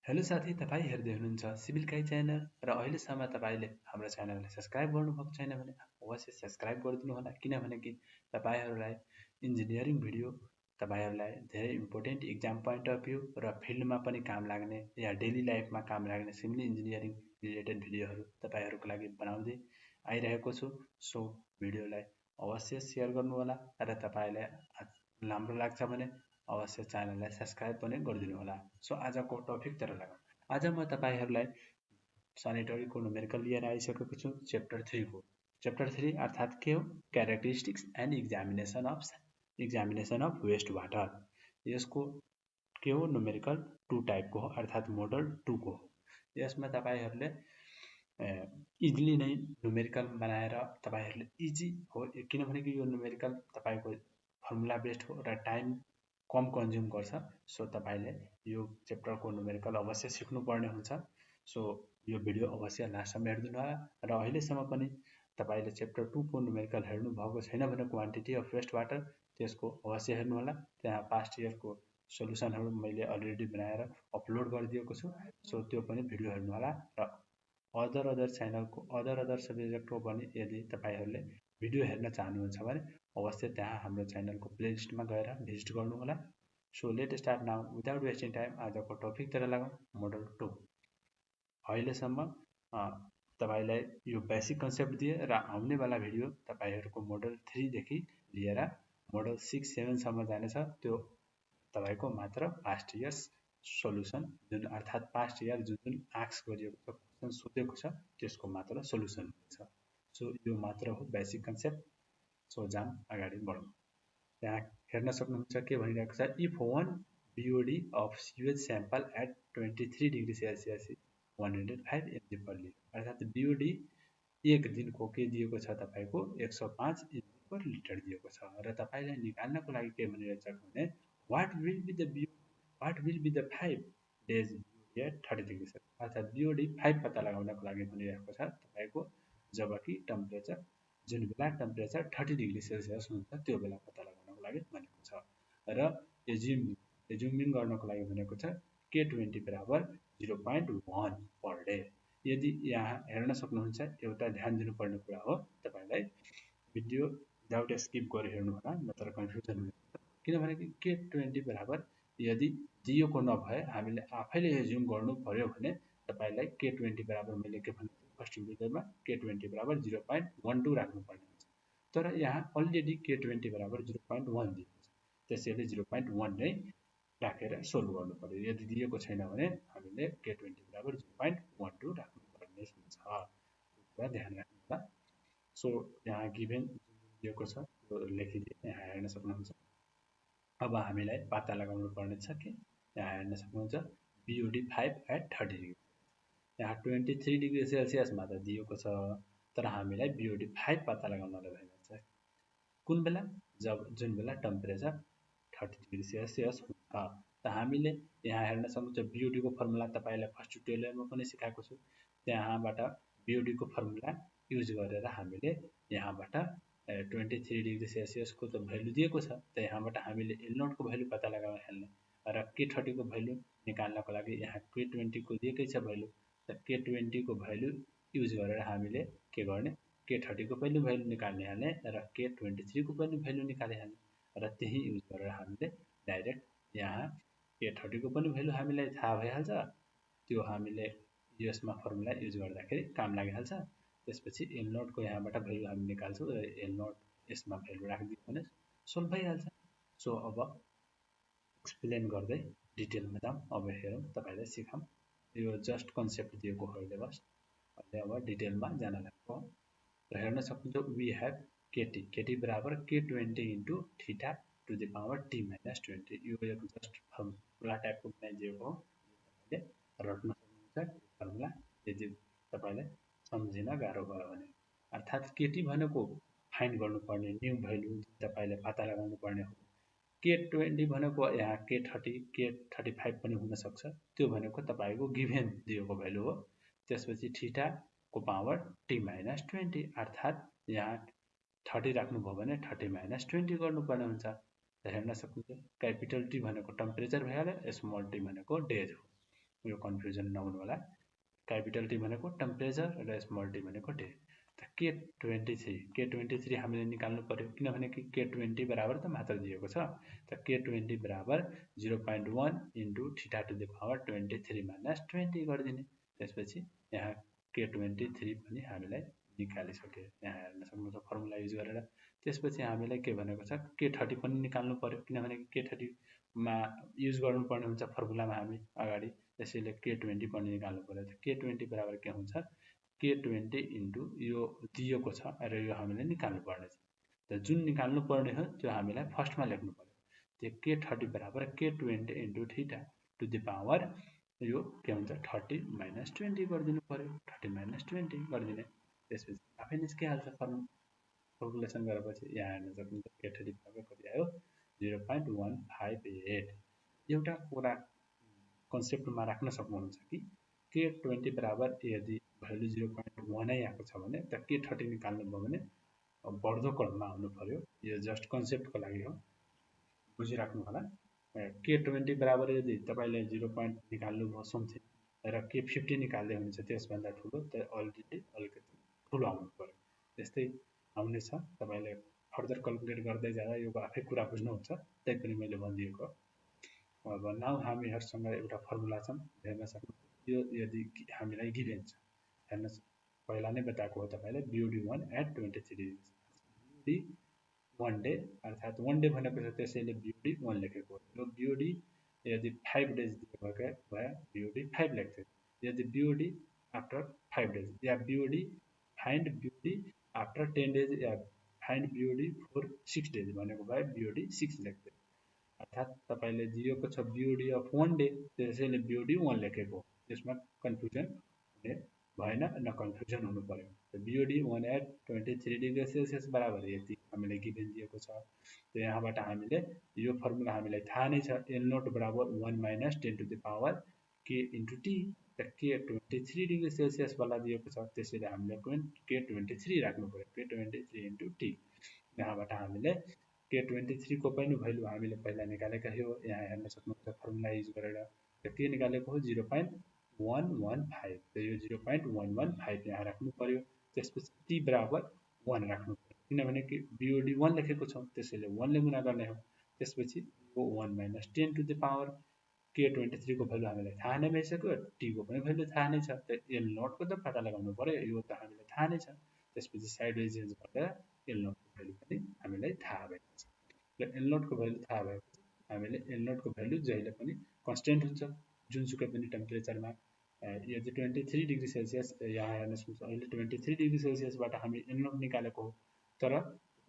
Hello साथी, तपाईँ हेर्दै हुनुहुन्छ सिभिल काई च्यानल र अहिलेसम्म तपाईले हाम्रो च्यानललाई सब्स्क्राइब गर्नुभएको छैन भने अवश्य सब्स्क्राइब गरिदिनु होला, किनभने कि तपाईहरुलाई इन्जिनियरिङ भिडियो तपाईहरुलाई धेरै important exam point of view र फिल्डमा पनि काम लाग्ने या डेली लाइफमा काम लाग्ने सिभिल इन्जिनियरिङ रिलेटेड भिडियोहरु तपाईहरुको लागि बनाउँदै आइरहेको छु। सो भिडियोलाई अवश्य शेयर गर्नु होला र तपाईलाई राम्रो लाग्छ भने अवश्य च्यानललाई सब्स्क्राइब पनि गरिदिनु होला। सो आजको टपिक तिर लागौं। आज म तपाईहरुलाई sanitary को न्यूमेरिकल लिएर आइसकेको छु च्याप्टर 3 को। च्याप्टर 3 अर्थात के हो? Characteristics and examination of waste water. यसको के हो? न्यूमेरिकल 2 टाइपको हो अर्थात मोडल 2 को हो। यसमा तपाईहरुले इजिली नै न्यूमेरिकल बनाएर तपाईहरुले इजी हो, किनभने कि यो न्यूमेरिकल तपाईको फर्मुला बेस्ड हो र टाइम कम कन्ज्युम गर्छ। सो तपाईले यो च्याप्टरको न्यूमेरिकल अवश्य सिक्नु पर्ने हुन्छ। सो यो भिडियो अवश्य लास्टसम्म हेर्दिनु होला र अहिलेसम्म पनि तपाईले च्याप्टर 2 को न्यूमेरिकल हेर्नु भएको छैन भने क्वान्टिटी अफ वेस्ट वाटर त्यसको अवश्य हेर्नु होला। त्यहाँ पास्ट इयरको सोलुसनहरु मैले अलरेडी बनाएर अपलोड गरिदिएको छु। सो त्यो पनि भिडियो हेर्नु होला र अदर च्यानलको अदर सब्जेक्टको पनि यदि तपाईहरुले भिडियो हेर्न चाहनुहुन्छ भने अवश्य त्यहाँ हाम्रो च्यानलको प्लेलिस्टमा गएर भिजिट गर्नु होला। So let start now without wasting time. आजको टपिक तिर लागौं, मोडल 2। अहिलेसम्म तपाईलाई यो बेसिक कन्सेप्ट दिए र आउने वाला भिडियो तपाईहरुको मोडल 3 देखि लिएर मोडल 6 7 सम्म जानेछ। त्यो तपाईको मात्र पास्ट इयर्स सोलुसन जुन अर्थात पास्ट इयर जुन आस्क गरिएको छ, क्वेशन सोधेको छ त्यसको मात्र सोलुसन हुन्छ। सो यो मात्र हो बेसिक कन्सेप्ट। सो जाम अगाडि बढौं। त्यहाँ हेर्न सक्नुहुन्छ के भनिरहेको छ? If 1 BOD of sewage sample at 23 degree Celsius 105 mg per liter अर्थात BOD एक दिनको के दिएको छ तपाईको 105 mg per liter दिएको छ र तपाईलाई निकाल्नको लागि के भनिरहेको छ भने what will be the 5 days BOD at 30 degree Celsius अर्थात BOD 5 पत्ता लगाउनको लागि भनिरहेको छ तपाईको जबकि टेम्परेचर जुन बेला टेम्परेचर 30 डिग्री सेल्सियस हुन्छ त्यो बेला पत्ता लगाउनको लागि भनेको छ र एज्युमिङ गर्नको लागि भनेको छ K20 बराबर 0.1 पर डे। यदि यहाँ हेर्न सक्नुहुन्छ एउटा ध्यान दिनुपर्ने कुरा हो, तपाईलाई भिडियो विदाउट स्किप गरी हेर्नु होला नत्र कन्फ्युजन हुन्छ। किनभने K20 बराबर यदि दिएको नभए हामीले आफैले एज्युम गर्नु पर्यो भने तपाईलाई K20 बराबर मैले के भने फर्स्ट भिडियोमा K20 बराबर 0.12 राख्नु पर्ने हुन्छ। तर यहाँ अलरेडी K20 बराबर 0.1 दिएको छ, त्यसैले 0.1 नै राखेर सोल्भ गर्नु पर्यो। यदि दिएको छैन भने हामीले K20 बराबर 0.12 राख्नु पर्ने हुन्छ। कुरा ध्यान राख्नु होला। सो यहाँ गिभन दिएको छ त्यो लेखिदिए यहाँ हेर्न सक्नुहुन्छ। अब हामीलाई पत्ता लगाउनु पर्ने छ कि यहाँ हेर्न सक्नुहुन्छ BOD 5 at 30 डिग्री। यहाँ 23 डिग्री सेल्सियसमा त दिएको छ, तर हामीलाई BOD 5 पत्ता लगाउनलाई भनेको छ। कुन बेला? जब जुन बेला टेम्परेचर 30 डिग्री सेल्सियस हुन्छ। त हामीले यहाँ हेर्न सक्नुहुन्छ BOD को फर्मुला तपाईलाई फर्स्ट ट्युटोरियलमा पनि सिकाएको छु। त्यहाँबाट BOD को फर्मुला युज गरेर हामीले यहाँबाट 23 डिग्री सेल्सियस को त भ्यालु दिएको छ, त यहाँबाट हामीले L0 को भ्यालु पत्ता लगाउन हाल्ने र K30 को भ्यालु निकाल्नको लागि यहाँ K20 को दिएकै छ भ्यालु, त K20 को भ्यालु युज गरेर हामीले के गर्ने K30 को पनि भ्यालु निकाल्ने हाल्ने र K23 को पनि भ्यालु निकालिहाल्ने र त्यही युज गरेर हामीले डाइरेक्ट यहाँ K30 को पनि भ्यालु हामीलाई थाहा भइहाल्छ। त्यो हामीले यसमा फर्मुला युज गर्दाखेरि काम लागिहाल्छ। त्यसपछि L0 को यहाँबाट भ्यालु हामी निकाल्छौं र L0 यसमा भ्यालु राखिदियो भने सोल्भ भइहाल्छ। सो अब एक्सप्लेन गर्दै डिटेलमा जाम। अब हेरौं, तपाईलाई सिकाम। यो जस्ट कन्सेप्ट दिएको हो अहिले बस। अब डिटेलमा जान लाग्छ। र हेर्न सक्नुहुन्छ we have KT बराबर K20 into theta to the power T minus 20। यो एक जस्ट फर्मुला टाइपको बनाइदिएको हो, तपाईले रट्न सक्नुहुन्छ फर्मुला यदि तपाईलाई सम्झिन गाह्रो भयो भने। अर्थात KT भनेको फाइन्ड गर्नुपर्ने न्यू भ्यालु तपाईले पत्ता लगाउनु पर्ने हो। K20 भनेको यहाँ K30 K35 पनि हुन सक्छ, त्यो भनेको तपाईको गिभन दिएको भ्यालु हो। त्यसपछि थीटा को पावर T minus 20 अर्थात यहाँ 30 राख्नु भयो भने 30 minus 20 गर्नुपर्ने हुन्छ। त हेर्न सक्नुहुन्छ क्यापिटल T भनेको टेम्परेचर भइहाल्यो, स्मल t भनेको डेज हो। यो कन्फ्युजन नहुनु होला। क्यापिटल टी भनेको टेम्परेचर र स्मल टी भनेको टे। K23 हामीले निकाल्नु पर्यो किनभने K20 बराबर त मात्र दिएको छ। त K20 बराबर 0.1 into theta to the power 23 minus 20 गरिदिने। त्यसपछि यहाँ K23 पनि हामीलाई निकालिसक्यो। यहाँ हेर्न सक्नुहुन्छ फर्मुला युज गरेर। त्यसपछि हामीलाई के भनेको छ K30 पनि निकाल्नु पर्यो किनभने K30 मा युज गर्नुपर्ने हुन्छ फर्मुलामा हामी अगाडि। त्यसैले K20 पनि निकाल्नु पर्यो। K20 बराबर के हुन्छ K20 इन्टु यो दिएको छ र यो हामीले निकाल्नु पर्ने छ। त जुन निकाल्नु पर्ने हो त्यो हामीलाई फर्स्टमा लेख्नु पर्यो। त्यो K30 बराबर K20 into theta to the power यो के हुन्छ 30 माइनस 20 गरिदिनु पर्यो। 30 माइनस 20 गरिदिने। त्यसपछि आफै निस्किहाल्छ फर्मुलेसन गरेपछि। यहाँ हेर्न सक्नुहुन्छ K30 बराबर कति आयो 0.158। एउटा कुरा कन्सेप्टमा राख्न सक्नुहुन्छ कि K20 बराबर यदि भ्यालु 0.1 नै आएको छ भने त K30 निकाल्नु भयो भने बढ्दो क्रममा आउनु पर्यो। यो जस्ट कन्सेप्टको लागि हो, बुझिराख्नु होला। K20 बराबर यदि तपाईले 0. निकाल्नु भयो समथिङ र K50 निकाल्दै हुनुहुन्छ त्यसभन्दा ठुलो त अलरेडी अलिकति ठुलो आउनु पर्यो। त्यस्तै आउनेछ। तपाईले फर्दर क्याल्कुलेट गर्दै जाँदा यो आफै कुरा बुझ्नुहुन्छ। त्यही पनि मैले भनिदिएको। अब नाउ हामीहरुसँग एउटा फर्मुला छ हेर्न सक्नुहुन्छ। यो यदि हामीलाई गिभन छ हेर्न पहिला नै बताएको हो तपाईलाई BOD1 at 23 BOD 1 डे अर्थात 1 डे भनेको छ त्यसैले BOD1 लेखेको हो। यो BOD यदि 5 डेज दिएको भए BOD 5 लेख्थे। यदि BOD आफ्टर 5 डेज या BOD find BOD after 10 days या फाइन्ड BOD फर 6 डेज भनेको भए BOD 6 लेख्थे। अर्थात तपाईले दिएको छ BOD अफ 1 डे त्यसैले BOD 1 लेखेको। त्यसमा कन्फ्युजन हुने भएन न कन्फ्युजन हुनु पर्यो। BOD 1 at 23 डिग्री सेल्सियस बराबर यति हामीले गिभन दिएको छ। त यहाँबाट हामीले यो फर्मुला हामीलाई थाहा नै छ L0 बराबर 1 minus 10 to the power K into T। त K 23 डिग्री सेल्सियस वाला दिएको छ त्यसैले हामीले K23 राख्नु पर्यो। K23 into T। यहाँबाट हामीले K23 को पनि भ्यालु हामीले पहिला निकालेका थियौ। यहाँ हेर्न सक्नुहुन्छ फर्मुला युज गरेर के निकालेको हो 0.115। त यो 0.115 यहाँ राख्नु पर्यो। त्यसपछि T बराबर 1 राख्नु पर्यो किनभने BOD 1 लेखेको छ त्यसैले 1 ले गुणा गर्ने हो। त्यसपछि यो 1 minus 10 to the power K23 को भ्यालु हामीलाई थाहा नै भइसक्यो। T को पनि भ्यालु थाहा नै छ। त L0 को त पत्ता लगाउनु पर्यो। यो त हामीलाई थाहा नै छ। त्यसपछि साइड वाइज चेन्ज गरेर L0 को भ्यालु पनि हामीलाई थाहा भएको छ। र L0 को भ्यालु थाहा भएपछि हामीले L0 को भ्यालु जहिले पनि कन्स्टेन्ट हुन्छ जुनसुकै पनि टेम्परेचरमा। यदि 23 डिग्री सेल्सियस यहाँ हेर्न सक्नुहुन्छ अहिले 23 डिग्री सेल्सियसबाट हामी L0 निकालेको हो। तर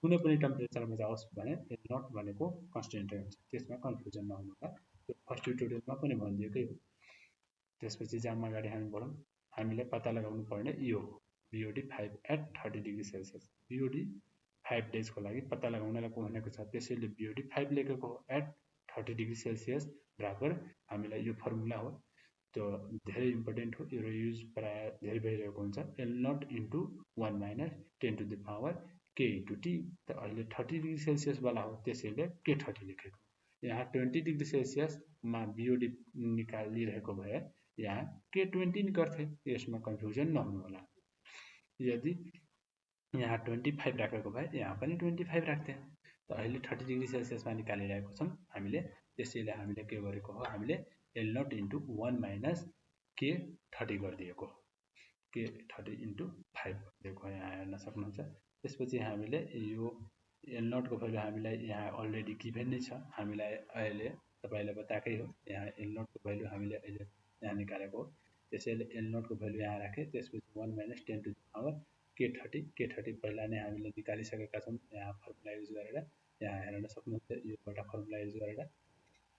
कुनै पनि टेम्परेचरमा जाओस् भने L0 भनेको कन्स्टेन्टै हुन्छ। त्यसमा कन्फ्युजन नहुनु होला। त्यो फर्स्ट ट्युटोरियलमा पनि भनिदिएकै हो। त्यसपछि जाम अगाडि हामी बढौँ। हामीले पत्ता लगाउनु पर्ने यो BOD 5 at 30 degree Celsius. BOD 5 days को लागि पत्ता लगाउनलाई भनेको छ त्यसैले BOD 5 लेखेको हो at 30 डिग्री सेल्सियस बराबर हामीलाई यो फर्मुला हो। त्यो धेरै इम्पोर्टेन्ट हो। यो युज प्राय धेरै भइरहेको हुन्छ। L0 into 1 minus 10 to the power K into T। त अहिले 30 डिग्री सेल्सियस वाला हो त्यसैले K30 लेखेको। यहाँ 20 डिग्री सेल्सियसमा BOD निकालिरहेको भए यहाँ K20 गर्थे। यसमा कन्फ्युजन नहुनु होला। यदि यहाँ 25 राखेको भए यहाँ पनि 25 राख्थे। त अहिले 30 डिग्री सेल्सियसमा निकालिरहेको छौं हामीले। त्यसैले हामीले के गरेको हो हामीले L0 इन्टु 1 माइनस K30 गरिदिएको हो। K30 इन्टु 5 गरिदिएको यहाँ हेर्न सक्नुहुन्छ। त्यसपछि हामीले यो L0 को भ्यालु हामीलाई यहाँ अलरेडी गिभन नै छ। हामीलाई अहिले तपाईलाई बताएकै हो। यहाँ L0 को भ्यालु हामीले अहिले यहाँ निकालेको हो। त्यसैले L0 को भ्यालु यहाँ राखे। त्यसपछि 1 minus 10 to the power K30 पहिला नै हामीले निकालिसकेका छौं यहाँ फर्मुला युज गरेर। यहाँ हेर्न सक्नुहुन्छ यो एउटा फर्मुला युज गरेर।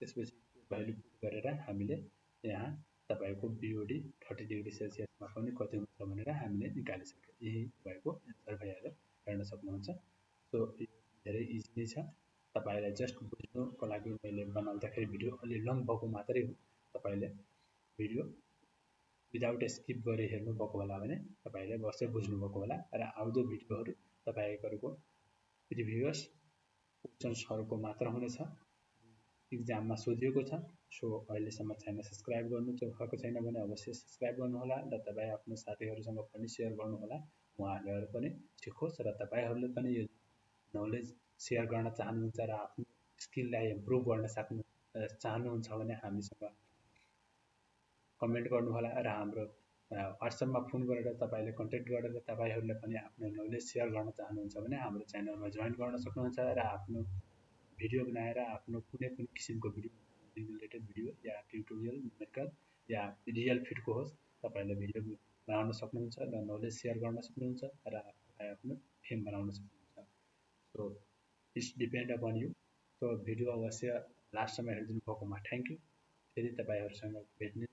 त्यसपछि भ्यालु पुट गरेर हामीले यहाँ तपाईको BOD 30 डिग्री सेल्सियसमा पनि कति हुन्छ भनेर हामीले निकालिसक्यौं। यही भएको एन्सर भइहाल्यो। हेर्न सक्नुहुन्छ। सो धेरै इजी नै छ। तपाईलाई जस्ट बुझ्नुको लागि मैले बनाउँदाखेरि भिडियो अलि लङ भएको मात्रै हो। तपाईले भिडियो विदाउट स्किप गरी हेर्नु भएको होला भने तपाईले अवश्य बुझ्नु भएको होला। र आउँदो भिडियोहरु तपाईहरुको प्रिभियस क्वेशन्सहरुको मात्र हुनेछ। इक्जाममा सोधिएको छ। सो अहिलेसम्म च्यानल सब्स्क्राइब गर्नु भएको छैन भने अवश्य सब्स्क्राइब गर्नुहोला र तपाईँ आफ्नो साथीहरूसँग पनि सेयर गर्नुहोला, उहाँहरू पनि सिकोस् र तपाईहरूले पनि यो नलेज सेयर गर्न चाहनुहुन्छ र आफ्नो स्किललाई इम्प्रुभ गर्न चाहनुहुन्छ भने हामीसँग कमेन्ट गर्नुहोला र हाम्रो व्हाट्सएपमा फोन गरेर तपाईले कन्ट्याक्ट गरेर तपाईहरूले पनि आफ्नो नलेज सेयर गर्न चाहनुहुन्छ भने हाम्रो च्यानलमा जोइन गर्न सक्नुहुन्छ र आफ्नो भिडियो बनाएर आफ्नो कुनै पनि किसिमको भिडियो रिलेटेड भिडियो या ट्युटोरियल न्युमेरिकल या रियल फिटको होस् तपाईले भिडियो बनाउन सक्नुहुन्छ र नलेज सेयर गर्न सक्नुहुन्छ र आफ्नो फेम बनाउन सक्नुहुन्छ। So it's depend upon you. So video अवश्य लास्टसम्म हेरिदिनु भएकोमा थ्याङ्क यू। फेरि तपाईहरुसँग भेट्ने